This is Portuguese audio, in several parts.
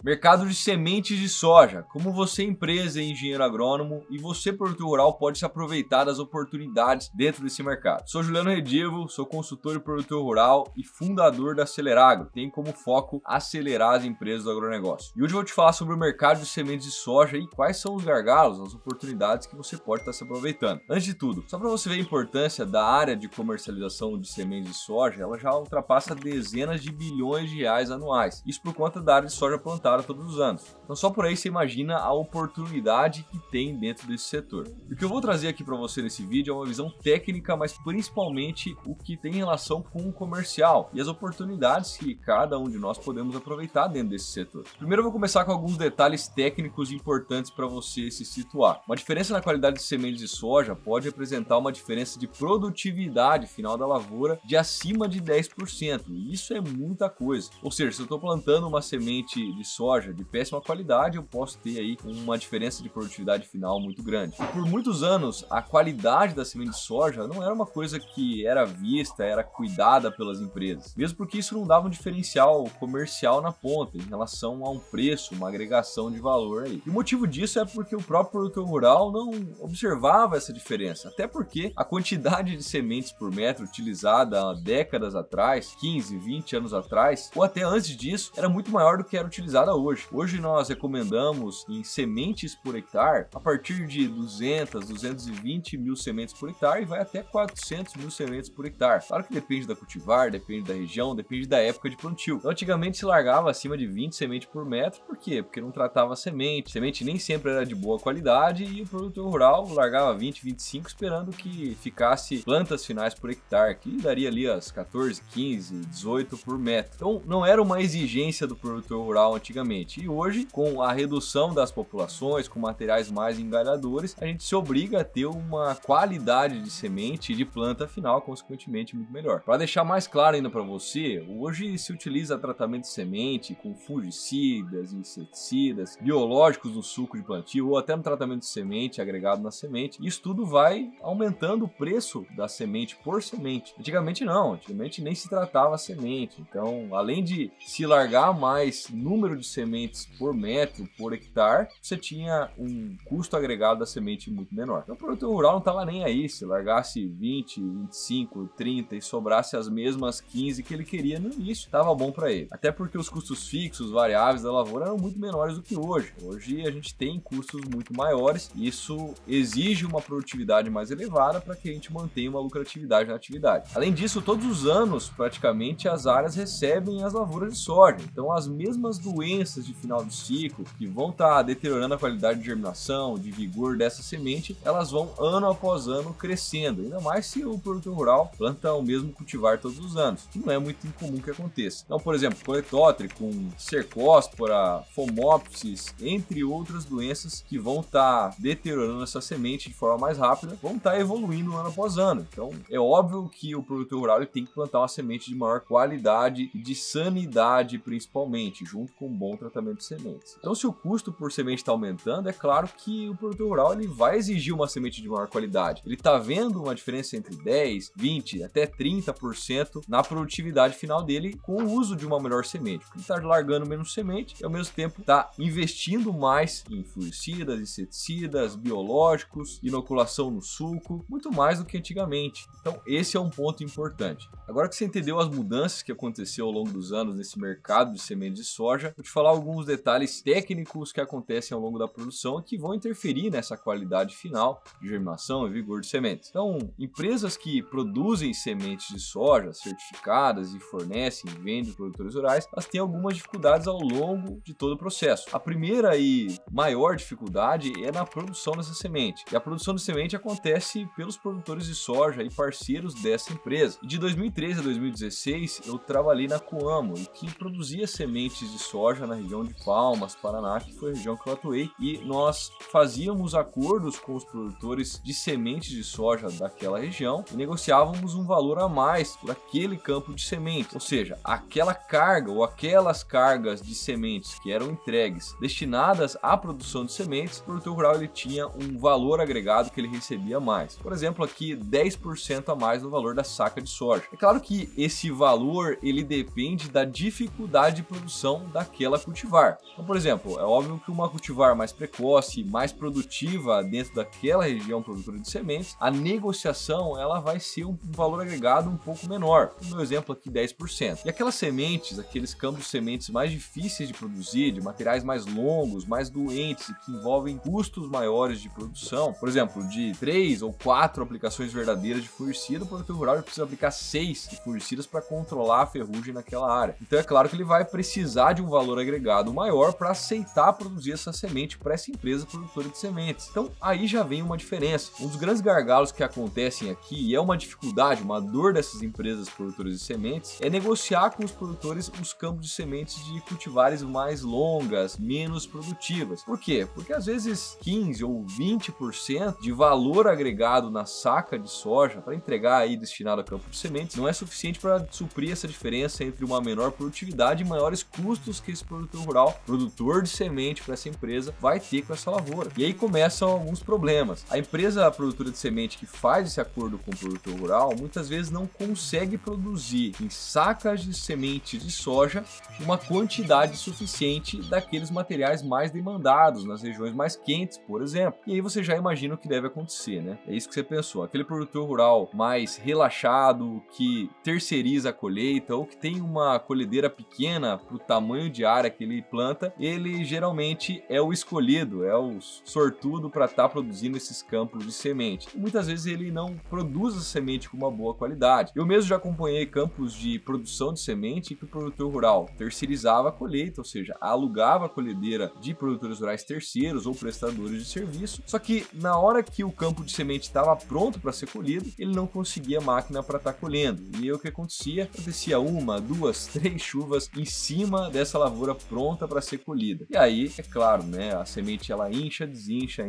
Mercado de sementes de soja. Como você, empresa e engenheiro agrônomo, e você, produtor rural, pode se aproveitar das oportunidades dentro desse mercado. Sou Juliano Redivo, sou consultor e produtor rural e fundador da Aceleragro. Tem como foco acelerar as empresas do agronegócio. E hoje eu vou te falar sobre o mercado de sementes de soja e quais são os gargalos, as oportunidades que você pode estar se aproveitando. Antes de tudo, só para você ver a importância da área de comercialização de sementes de soja, ela já ultrapassa dezenas de bilhões de reais anuais. Isso por conta da área de soja plantada todos os anos. Então só por aí você imagina a oportunidade que tem dentro desse setor. E o que eu vou trazer aqui para você nesse vídeo é uma visão técnica, mas principalmente o que tem relação com o comercial e as oportunidades que cada um de nós podemos aproveitar dentro desse setor. Primeiro eu vou começar com alguns detalhes técnicos importantes para você se situar. Uma diferença na qualidade de sementes de soja pode representar uma diferença de produtividade final da lavoura de acima de 10%. E isso é muita coisa. Ou seja, se eu estou plantando uma semente de soja de péssima qualidade, eu posso ter aí uma diferença de produtividade final muito grande. Por muitos anos, a qualidade da semente de soja não era uma coisa que era vista, era cuidada pelas empresas, mesmo porque isso não dava um diferencial comercial na ponta em relação a um preço, uma agregação de valor aí. E o motivo disso é porque o próprio produtor rural não observava essa diferença, até porque a quantidade de sementes por metro utilizada há décadas atrás, 15, 20 anos atrás, ou até antes disso, era muito maior do que era utilizada hoje. Hoje nós recomendamos em sementes por hectare a partir de 200, 220 mil sementes por hectare e vai até 400 mil sementes por hectare. Claro que depende da cultivar, depende da região, depende da época de plantio. Então, antigamente se largava acima de 20 sementes por metro, por quê? Porque não tratava a semente nem sempre era de boa qualidade e o produtor rural largava 20, 25 esperando que ficasse plantas finais por hectare, que daria ali as 14, 15, 18 por metro. Então não era uma exigência do produtor rural antigamente. E hoje, com a redução das populações, com materiais mais engalhadores, a gente se obriga a ter uma qualidade de semente e de planta final, consequentemente, muito melhor. Para deixar mais claro ainda para você, hoje se utiliza tratamento de semente com fungicidas, inseticidas, biológicos no suco de plantio ou até no tratamento de semente agregado na semente. Isso tudo vai aumentando o preço da semente por semente. Antigamente não, antigamente nem se tratava a semente. Então, além de se largar mais número de sementes por metro, por hectare, você tinha um custo agregado da semente muito menor. Então o produtor rural não estava nem aí, se largasse 20, 25, 30 e sobrasse as mesmas 15 que ele queria no início, estava bom para ele. Até porque os custos fixos, variáveis da lavoura eram muito menores do que hoje. Hoje a gente tem custos muito maiores e isso exige uma produtividade mais elevada para que a gente mantenha uma lucratividade na atividade. Além disso, todos os anos, praticamente, as áreas recebem as lavouras de soja. Então as mesmas doenças de final do ciclo que vão estar deteriorando a qualidade de germinação, de vigor dessa semente, elas vão ano após ano crescendo, ainda mais se o produtor rural planta o mesmo cultivar todos os anos, que não é muito incomum que aconteça. Então, por exemplo, coletótri com cercóspora, fomopsis, entre outras doenças que vão estar deteriorando essa semente de forma mais rápida, vão estar evoluindo ano após ano. Então, é óbvio que o produtor rural ele tem que plantar uma semente de maior qualidade e de sanidade, principalmente, junto com um bom tratamento de sementes. Então, se o custo por semente está aumentando, é claro que o produtor rural ele vai exigir uma semente de maior qualidade. Ele está vendo uma diferença entre 10, 20, até 30% na produtividade final dele com o uso de uma melhor semente. Porque ele está largando menos semente e, ao mesmo tempo, está investindo mais em fungicidas, inseticidas, biológicos, inoculação no suco, muito mais do que antigamente. Então, esse é um ponto importante. Agora que você entendeu as mudanças que aconteceu ao longo dos anos nesse mercado de sementes de soja, vou te falar alguns detalhes técnicos que acontecem ao longo da produção e que vão interferir nessa qualidade final de germinação e vigor de sementes. Então, empresas que produzem sementes de soja certificadas e fornecem e vendem produtores rurais, elas têm algumas dificuldades ao longo de todo o processo. A primeira e maior dificuldade é na produção dessa semente. E a produção de semente acontece pelos produtores de soja e parceiros dessa empresa. E de 2013 a 2016, eu trabalhei na Coamo, que produzia sementes de soja na região de Palmas, Paraná, que foi a região que eu atuei, e nós fazíamos acordos com os produtores de sementes de soja daquela região e negociávamos um valor a mais por aquele campo de sementes, ou seja, aquela carga ou aquelas cargas de sementes que eram entregues destinadas à produção de sementes, o produtor rural ele tinha um valor agregado que ele recebia mais. Por exemplo, aqui 10% a mais no valor da saca de soja. É claro que esse valor ele depende da dificuldade de produção daquela naquela cultivar. Então, por exemplo, é óbvio que uma cultivar mais precoce, mais produtiva dentro daquela região produtora de sementes, a negociação ela vai ser um valor agregado um pouco menor. No meu exemplo aqui, 10%. E aquelas sementes, aqueles campos de sementes mais difíceis de produzir, de materiais mais longos, mais doentes e que envolvem custos maiores de produção, por exemplo, de 3 ou 4 aplicações verdadeiras de fungicida, o produtor rural precisa aplicar 6 fungicidas para controlar a ferrugem naquela área. Então é claro que ele vai precisar de um valor agregado maior para aceitar produzir essa semente para essa empresa produtora de sementes. Então aí já vem uma diferença. Um dos grandes gargalos que acontecem aqui, e é uma dificuldade, uma dor dessas empresas produtoras de sementes, é negociar com os produtores os campos de sementes de cultivares mais longas, menos produtivas. Por quê? Porque às vezes 15 ou 20% de valor agregado na saca de soja para entregar aí destinado a campo de sementes não é suficiente para suprir essa diferença entre uma menor produtividade e maiores custos que esse produtor rural, produtor de semente para essa empresa, vai ter com essa lavoura. E aí começam alguns problemas. A empresa produtora de semente que faz esse acordo com o produtor rural muitas vezes não consegue produzir em sacas de semente de soja uma quantidade suficiente daqueles materiais mais demandados nas regiões mais quentes, por exemplo. E aí você já imagina o que deve acontecer, né? É isso que você pensou. Aquele produtor rural mais relaxado, que terceiriza a colheita ou que tem uma colhedeira pequena para o tamanho de área que ele planta, ele geralmente é o escolhido, é o sortudo para estar produzindo esses campos de semente. E muitas vezes ele não produz a semente com uma boa qualidade. Eu mesmo já acompanhei campos de produção de semente que o produtor rural terceirizava a colheita, ou seja, alugava a colhedeira de produtores rurais terceiros ou prestadores de serviço, só que na hora que o campo de semente estava pronto para ser colhido, ele não conseguia máquina para estar colhendo. E aí o que acontecia? Acontecia 1, 2, 3 chuvas em cima dessa lavoura pronta para ser colhida. E aí, é claro, né, a semente ela incha, desincha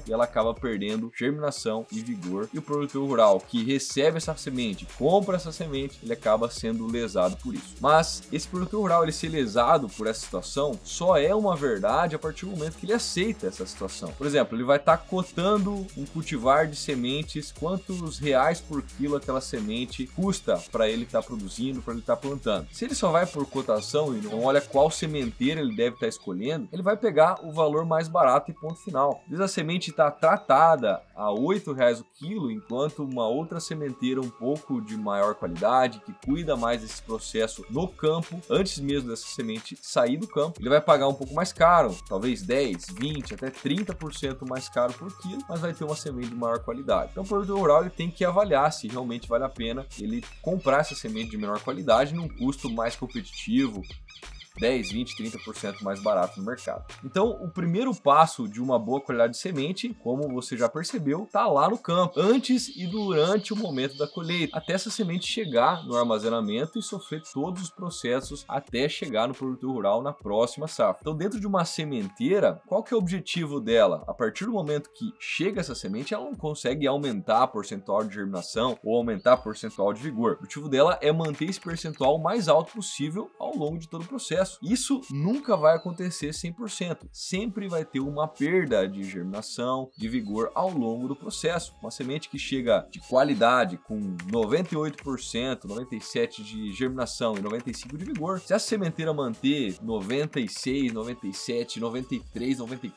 e ela acaba perdendo germinação e vigor. E o produtor rural que recebe essa semente, compra essa semente, ele acaba sendo lesado por isso. Mas esse produtor rural ele ser lesado por essa situação só é uma verdade a partir do momento que ele aceita essa situação. Por exemplo, ele vai estar cotando um cultivar de sementes, quantos reais por quilo aquela semente custa para ele estar produzindo, para ele estar plantando. Se ele só vai por cotação e não olha qual sementeira ele deve estar escolhendo, ele vai pegar o valor mais barato e ponto final. Às vezes a semente está tratada a R$8 o quilo, enquanto uma outra sementeira um pouco de maior qualidade, que cuida mais desse processo no campo, antes mesmo dessa semente sair do campo, ele vai pagar um pouco mais caro, talvez 10, 20, até 30% mais caro por quilo, mas vai ter uma semente de maior qualidade. Então o produtor rural ele tem que avaliar se realmente vale a pena ele comprar essa semente de menor qualidade num custo mais competitivo, 10, 20, 30% mais barato no mercado. Então, o primeiro passo de uma boa qualidade de semente, como você já percebeu, está lá no campo, antes e durante o momento da colheita, até essa semente chegar no armazenamento e sofrer todos os processos até chegar no produtor rural na próxima safra. Então, dentro de uma sementeira, qual que é o objetivo dela? A partir do momento que chega essa semente, ela não consegue aumentar a percentual de germinação ou aumentar a percentual de vigor. O objetivo dela é manter esse percentual o mais alto possível ao longo de todo o processo. Isso nunca vai acontecer 100%. Sempre vai ter uma perda de germinação, de vigor ao longo do processo. Uma semente que chega de qualidade com 98%, 97% de germinação e 95% de vigor, se a sementeira manter 96%, 97%, 93%,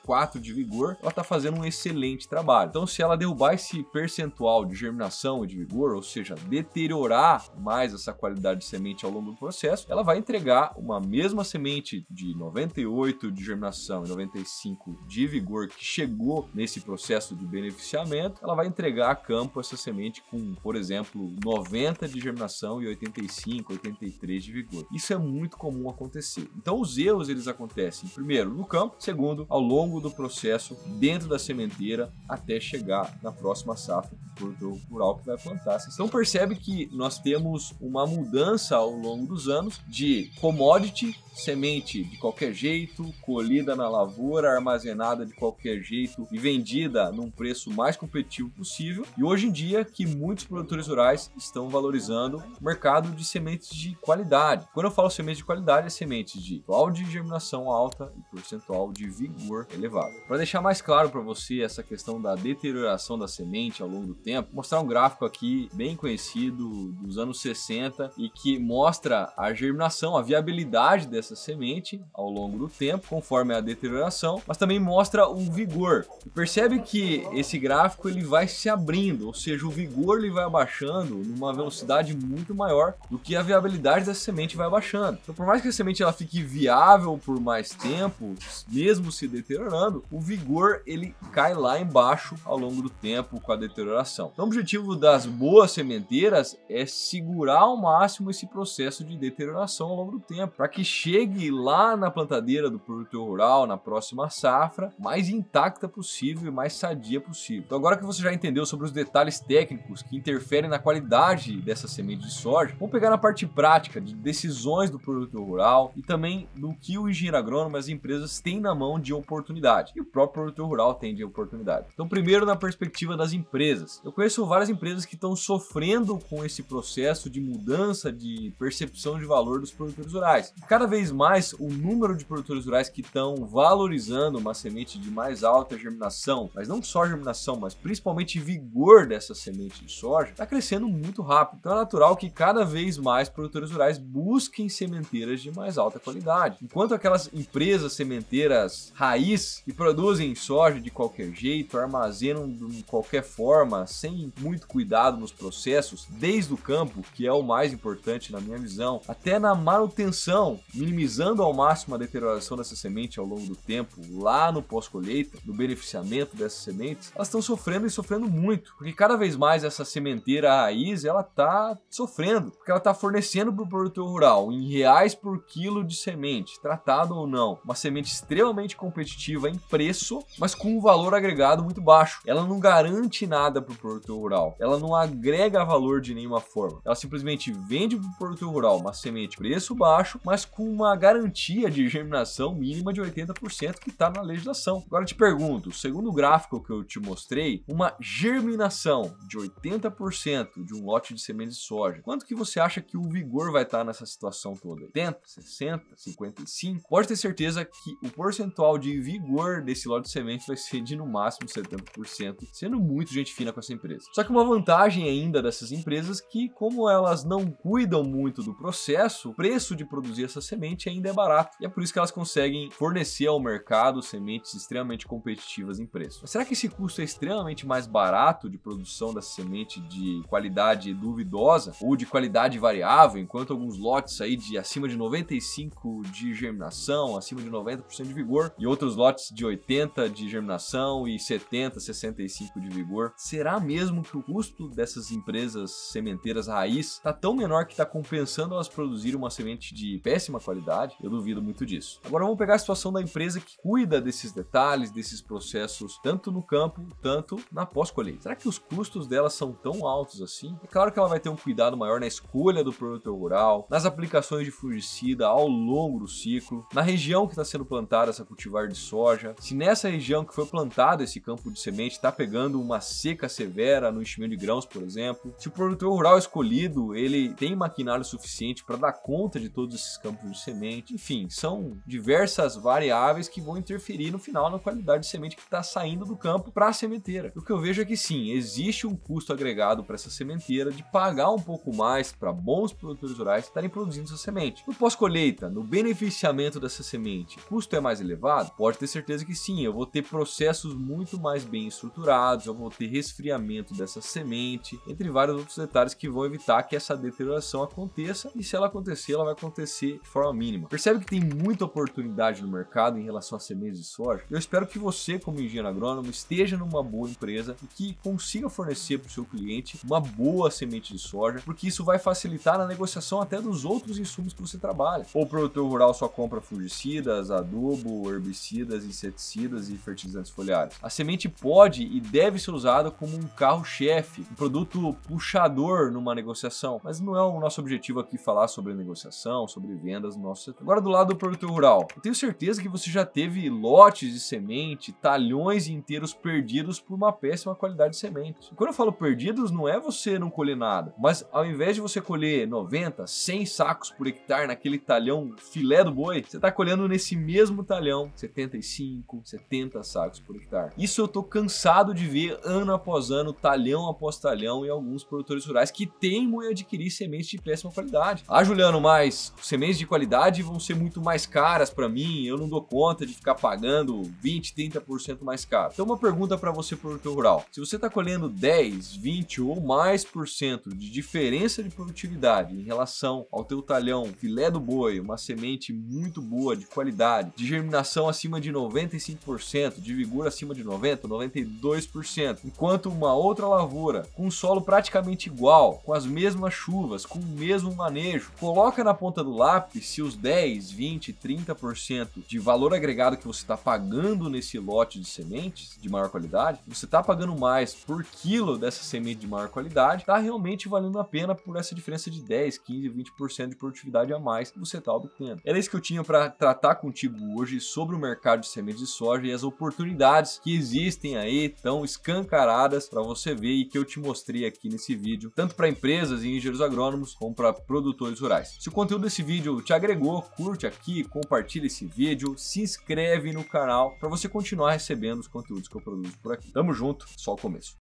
94% de vigor, ela está fazendo um excelente trabalho. Então, se ela derrubar esse percentual de germinação e de vigor, ou seja, deteriorar mais essa qualidade de semente ao longo do processo, ela vai entregar uma mesma semente de 98% de germinação e 95% de vigor que chegou nesse processo de beneficiamento, ela vai entregar a campo essa semente com, por exemplo, 90% de germinação e 85%, 83% de vigor. Isso é muito comum acontecer. Então os erros eles acontecem, primeiro, no campo, segundo, ao longo do processo dentro da sementeira até chegar na próxima safra do produtor rural que vai plantar. Então percebe que nós temos uma mudança ao longo dos anos de commodity, semente de qualquer jeito, colhida na lavoura, armazenada de qualquer jeito e vendida num preço mais competitivo possível. E hoje em dia que muitos produtores rurais estão valorizando o mercado de sementes de qualidade. Quando eu falo sementes de qualidade, é sementes de percentual de germinação alta e percentual de vigor elevado. Para deixar mais claro para você essa questão da deterioração da semente ao longo do tempo, vou mostrar um gráfico aqui bem conhecido dos anos 60 e que mostra a germinação, a viabilidade dessa essa semente ao longo do tempo, conforme a deterioração, mas também mostra o vigor. E percebe que esse gráfico ele vai se abrindo, ou seja, o vigor ele vai abaixando numa velocidade muito maior do que a viabilidade dessa semente vai abaixando. Então, por mais que a semente ela fique viável por mais tempo, mesmo se deteriorando, o vigor ele cai lá embaixo ao longo do tempo com a deterioração. Então, o objetivo das boas sementeiras é segurar ao máximo esse processo de deterioração ao longo do tempo, para que chegue lá na plantadeira do produtor rural, na próxima safra, mais intacta possível e mais sadia possível. Então, agora que você já entendeu sobre os detalhes técnicos que interferem na qualidade dessa semente de soja, vamos pegar na parte prática de decisões do produtor rural e também do que o engenheiro agrônomo e as empresas têm na mão de oportunidade, e o próprio produtor rural tem de oportunidade. Então, primeiro, na perspectiva das empresas. Eu conheço várias empresas que estão sofrendo com esse processo de mudança de percepção de valor dos produtores rurais. Cada vez mais, o número de produtores rurais que estão valorizando uma semente de mais alta germinação, mas não só germinação, mas principalmente vigor dessa semente de soja, está crescendo muito rápido. Então é natural que cada vez mais produtores rurais busquem sementeiras de mais alta qualidade. Enquanto aquelas empresas sementeiras raiz que produzem soja de qualquer jeito, armazenam de qualquer forma, sem muito cuidado nos processos, desde o campo, que é o mais importante na minha visão, até na manutenção, minimizando ao máximo a deterioração dessa semente ao longo do tempo, lá no pós-colheita, no beneficiamento dessas sementes, elas estão sofrendo e sofrendo muito, porque cada vez mais essa sementeira raiz, ela está sofrendo, porque ela está fornecendo para o produtor rural em reais por quilo de semente, tratado ou não, uma semente extremamente competitiva em preço, mas com um valor agregado muito baixo. Ela não garante nada para o produtor rural, ela não agrega valor de nenhuma forma, ela simplesmente vende para o produtor rural uma semente preço baixo, mas com uma garantia de germinação mínima de 80% que está na legislação. Agora eu te pergunto, segundo o gráfico que eu te mostrei, uma germinação de 80% de um lote de sementes de soja, quanto que você acha que o vigor vai estar nessa situação toda? 80, 60, 55? Pode ter certeza que o percentual de vigor desse lote de semente vai ser de no máximo 70%, sendo muito gente fina com essa empresa. Só que uma vantagem ainda dessas empresas é que, como elas não cuidam muito do processo, o preço de produzir essa semente ainda é barato. E é por isso que elas conseguem fornecer ao mercado sementes extremamente competitivas em preço. Mas será que esse custo é extremamente mais barato de produção dessa semente de qualidade duvidosa ou de qualidade variável, enquanto alguns lotes aí de acima de 95 de germinação, acima de 90% de vigor, e outros lotes de 80 de germinação e 70, 65 de vigor? Será mesmo que o custo dessas empresas sementeiras raiz está tão menor que está compensando elas produzirem uma semente de péssima qualidade? Eu duvido muito disso. Agora vamos pegar a situação da empresa que cuida desses detalhes, desses processos, tanto no campo, tanto na pós-colheita. Será que os custos dela são tão altos assim? É claro que ela vai ter um cuidado maior na escolha do produtor rural, nas aplicações de fungicida ao longo do ciclo, na região que está sendo plantada essa cultivar de soja, se nessa região que foi plantado esse campo de semente está pegando uma seca severa no enchimento de grãos, por exemplo, se o produtor rural escolhido ele tem maquinário suficiente para dar conta de todos esses campos de semente. Enfim, são diversas variáveis que vão interferir no final na qualidade de semente que está saindo do campo para a sementeira. O que eu vejo é que sim, existe um custo agregado para essa sementeira de pagar um pouco mais para bons produtores rurais estarem produzindo essa semente. No pós-colheita, no beneficiamento dessa semente, o custo é mais elevado? Pode ter certeza que sim, eu vou ter processos muito mais bem estruturados, eu vou ter resfriamento dessa semente, entre vários outros detalhes que vão evitar que essa deterioração aconteça, e se ela acontecer, ela vai acontecer de forma mínima. Percebe que tem muita oportunidade no mercado em relação a sementes de soja? Eu espero que você, como engenheiro agrônomo, esteja numa boa empresa e que consiga fornecer para o seu cliente uma boa semente de soja, porque isso vai facilitar na negociação até dos outros insumos que você trabalha. Ou o produtor rural só compra fungicidas, adubo, herbicidas, inseticidas e fertilizantes foliares. A semente pode e deve ser usada como um carro-chefe, um produto puxador numa negociação, mas não é o nosso objetivo aqui falar sobre negociação, sobre vendas no nosso setor. Agora, do lado do produtor rural, eu tenho certeza que você já teve lotes de semente, talhões inteiros perdidos por uma péssima qualidade de semente. E quando eu falo perdidos, não é você não colher nada, mas ao invés de você colher 90, 100 sacos por hectare naquele talhão filé do boi, você está colhendo nesse mesmo talhão 75, 70 sacos por hectare. Isso eu tô cansado de ver ano após ano, talhão após talhão, em alguns produtores rurais que teimam em adquirir sementes de péssima qualidade. Ah, Juliano, mas sementes de qualidade qualidade vão ser muito mais caras para mim, eu não dou conta de ficar pagando 20, 30% mais caro. Então uma pergunta para você, produtor rural: se você está colhendo 10, 20 ou mais por cento de diferença de produtividade em relação ao teu talhão filé do boi, uma semente muito boa, de qualidade, de germinação acima de 95%, de vigor acima de 90%, 92%, enquanto uma outra lavoura com solo praticamente igual, com as mesmas chuvas, com o mesmo manejo, coloca na ponta do lápis se os 10, 20, 30% de valor agregado que você está pagando nesse lote de sementes de maior qualidade, você está pagando mais por quilo dessa semente de maior qualidade, está realmente valendo a pena por essa diferença de 10, 15, 20% de produtividade a mais que você está obtendo. Era isso que eu tinha para tratar contigo hoje sobre o mercado de sementes de soja e as oportunidades que existem aí tão escancaradas para você ver e que eu te mostrei aqui nesse vídeo, tanto para empresas e engenheiros agrônomos como para produtores rurais. Se o conteúdo desse vídeo te agregou, curte aqui, compartilha esse vídeo, se inscreve no canal para você continuar recebendo os conteúdos que eu produzo por aqui. Tamo junto, só o começo.